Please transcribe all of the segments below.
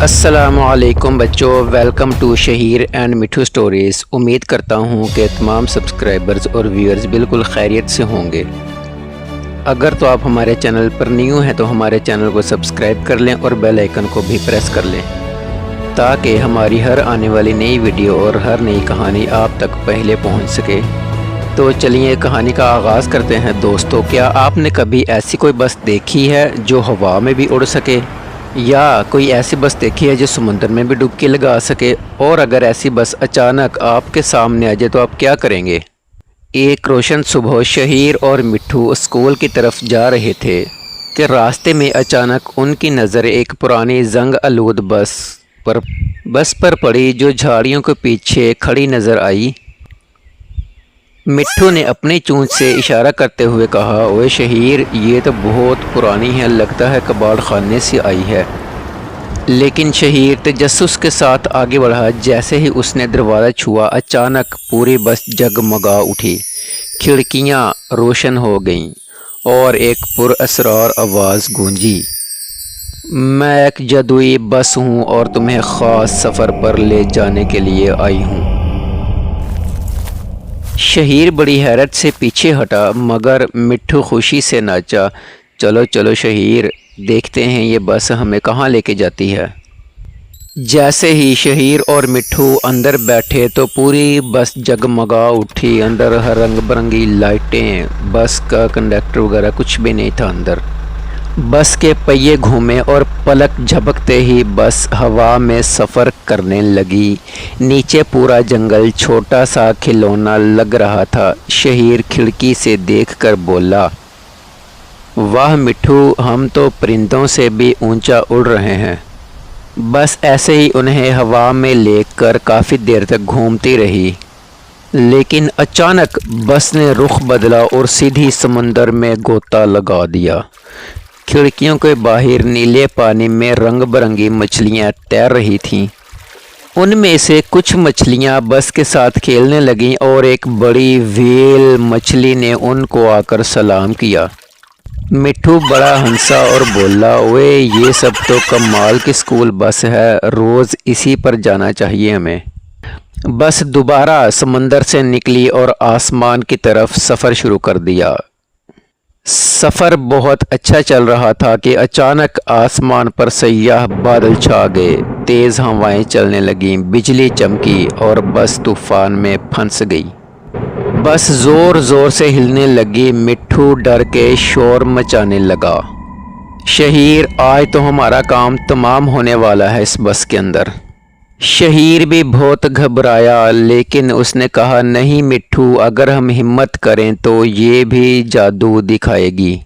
السلام علیکم بچوں، welcome to شہیر and Mithu stories. امید کرتا ہوں کہ تمام سبسکرائبرز اور ویورز بالکل خیریت سے ہوں گے۔ اگر تو آپ ہمارے چینل پر نیو ہیں تو ہمارے چینل کو سبسکرائب کر لیں اور بیل آئیکن کو بھی پریس کر لیں تاکہ ہماری ہر آنے والی نئی ویڈیو اور ہر نئی کہانی آپ تک پہلے پہنچ سکے۔ تو چلیے کہانی کا آغاز کرتے ہیں دوستو۔ کیا آپ نے کبھی ایسی کوئی بس دیکھی ہے جو ہوا میں بھی اڑ سکے، یا کوئی ایسی بس دیکھی ہے جو سمندر میں بھی ڈبکی لگا سکے؟ اور اگر ایسی بس اچانک آپ کے سامنے آ جائے تو آپ کیا کریں گے؟ ایک روشن صبح شہیر اور مٹھو اسکول کی طرف جا رہے تھے کہ راستے میں اچانک ان کی نظر ایک پرانی زنگ آلود بس پر پڑی جو جھاڑیوں کے پیچھے کھڑی نظر آئی۔ مٹھو نے اپنی چونچ سے اشارہ کرتے ہوئے کہا، اوے شہیر، یہ تو بہت پرانی ہے، لگتا ہے کباڑ خانے سے آئی ہے۔ لیکن شہیر تجسس کے ساتھ آگے بڑھا۔ جیسے ہی اس نے دروازہ چھوا، اچانک پوری بس جگمگا اٹھی، کھڑکیاں روشن ہو گئیں اور ایک پراسرار آواز گونجی، میں ایک جادوئی بس ہوں اور تمہیں خاص سفر پر لے جانے کے لیے آئی ہوں۔ شہیر بڑی حیرت سے پیچھے ہٹا، مگر مٹھو خوشی سے ناچا۔ چلو چلو شہیر، دیکھتے ہیں یہ بس ہمیں کہاں لے کے جاتی ہے۔ جیسے ہی شہیر اور مٹھو اندر بیٹھے تو پوری بس جگمگا اٹھی۔ اندر ہر رنگ برنگی لائٹیں، بس کا کنڈکٹر وغیرہ کچھ بھی نہیں تھا اندر۔ بس کے پہیے گھومے اور پلک جھپکتے ہی بس ہوا میں سفر کرنے لگی۔ نیچے پورا جنگل چھوٹا سا کھلونا لگ رہا تھا۔ شہیر کھڑکی سے دیکھ کر بولا، واہ مٹھو، ہم تو پرندوں سے بھی اونچا اڑ رہے ہیں۔ بس ایسے ہی انہیں ہوا میں لے کر کافی دیر تک گھومتی رہی، لیکن اچانک بس نے رخ بدلا اور سیدھی سمندر میں غوطہ لگا دیا۔ کھڑکیوں کے باہر نیلے پانی میں رنگ برنگی مچھلیاں تیر رہی تھیں۔ ان میں سے کچھ مچھلیاں بس کے ساتھ کھیلنے لگیں اور ایک بڑی ویل مچھلی نے ان کو آ کر سلام کیا۔ مٹھو بڑا ہنسا اور بولا، اوے یہ سب تو کمال کی اسکول بس ہے، روز اسی پر جانا چاہیے ہمیں۔ بس دوبارہ سمندر سے نکلی اور آسمان کی طرف سفر شروع کر دیا۔ سفر بہت اچھا چل رہا تھا کہ اچانک آسمان پر سیاہ بادل چھا گئے، تیز ہوائیں چلنے لگیں، بجلی چمکی اور بس طوفان میں پھنس گئی۔ بس زور زور سے ہلنے لگی۔ مٹھو ڈر کے شور مچانے لگا، شہیر، آج تو ہمارا کام تمام ہونے والا ہے اس بس کے اندر۔ شہیر بھی بہت گھبرایا، لیکن اس نے کہا، نہیں مٹھو، اگر ہم ہمت کریں تو یہ بھی جادو دکھائے گی۔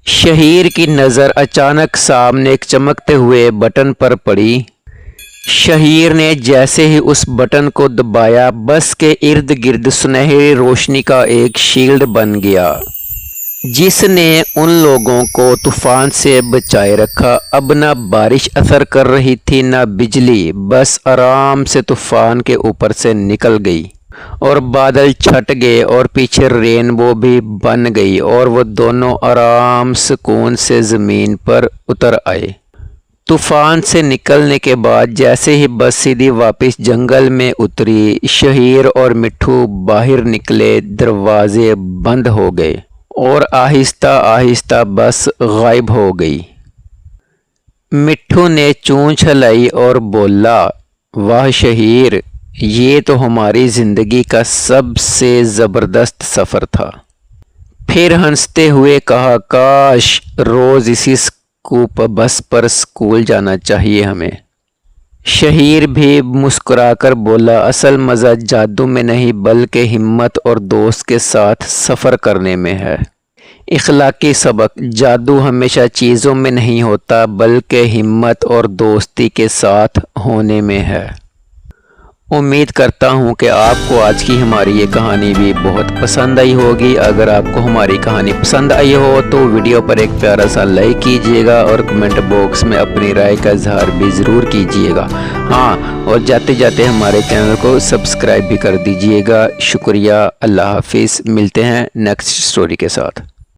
شہیر کی نظر اچانک سامنے ایک چمکتے ہوئے بٹن پر پڑی۔ شہیر نے جیسے ہی اس بٹن کو دبایا، بس کے ارد گرد سنہری روشنی کا ایک شیلڈ بن گیا، جس نے ان لوگوں کو طوفان سے بچائے رکھا۔ اب نہ بارش اثر کر رہی تھی نہ بجلی، بس آرام سے طوفان کے اوپر سے نکل گئی اور بادل چھٹ گئے اور پیچھے رینبو بھی بن گئی اور وہ دونوں آرام سکون سے زمین پر اتر آئے۔ طوفان سے نکلنے کے بعد جیسے ہی بس سیدھی واپس جنگل میں اتری، شہیر اور مٹھو باہر نکلے، دروازے بند ہو گئے اور آہستہ آہستہ بس غائب ہو گئی۔ مٹھو نے چونچ ہلائی اور بولا، واہ شہیر، یہ تو ہماری زندگی کا سب سے زبردست سفر تھا۔ پھر ہنستے ہوئے کہا، کاش روز اسی بس پر اسکول جانا چاہیے ہمیں۔ شہیر بھی مسکرا کر بولا، اصل مزہ جادو میں نہیں بلکہ ہمت اور دوست کے ساتھ سفر کرنے میں ہے۔ اخلاقی سبق، جادو ہمیشہ چیزوں میں نہیں ہوتا بلکہ ہمت اور دوستی کے ساتھ ہونے میں ہے۔ امید کرتا ہوں کہ آپ کو آج کی ہماری یہ کہانی بھی بہت پسند آئی ہوگی۔ اگر آپ کو ہماری کہانی پسند آئی ہو تو ویڈیو پر ایک پیارا سا لائک کیجئے گا اور کمنٹ باکس میں اپنی رائے کا اظہار بھی ضرور کیجئے گا۔ ہاں، اور جاتے جاتے ہمارے چینل کو سبسکرائب بھی کر دیجئے گا۔ شکریہ، اللہ حافظ، ملتے ہیں نیکسٹ سٹوری کے ساتھ۔